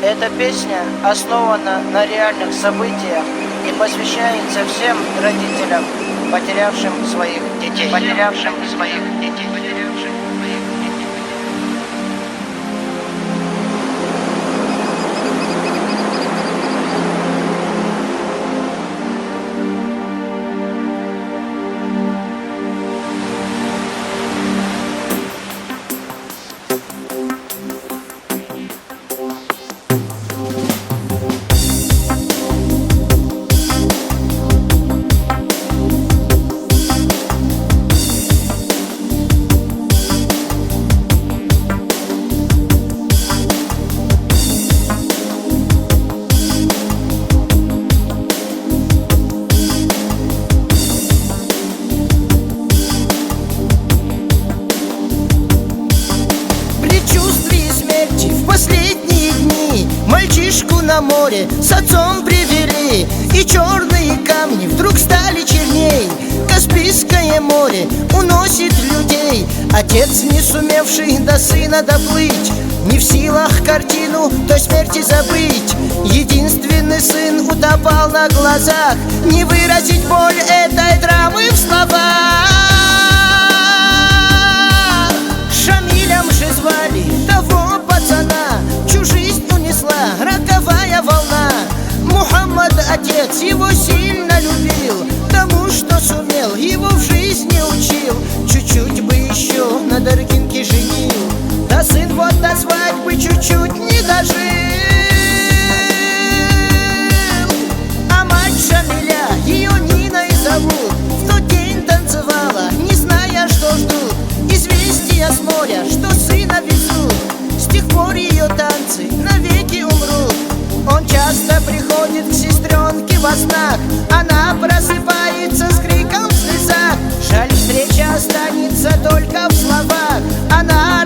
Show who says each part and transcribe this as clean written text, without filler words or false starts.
Speaker 1: Эта песня основана на реальных событиях и посвящается всем родителям, потерявшим своих детей.
Speaker 2: Последние дни мальчишку на море с отцом привели, и черные камни вдруг стали черней. Каспийское море уносит людей. Отец, не сумевший до сына доплыть, не в силах картину той смерти забыть. Единственный сын утопал на глазах, не выразить боль этой драмы в словах. Шамилем же звали того пацана, чью жизнь унесла роковая волна. Мухаммад, отец, его сильно любил, тому, что сумел, его в жизни учил. Чуть-чуть бы еще на Даргинке женил, да сын вот до свадьбы чуть-чуть не дожил. А мать Шамиля, ее Ниной зовут, в тот день танцевала, не зная, что ждут. Известия с моря, что сына везут, с тех пор ее танцы навеки умрут. Он часто приходит к сестренке во снах, она просыпается с криком в слезах. Жаль, встреча останется только в словах, она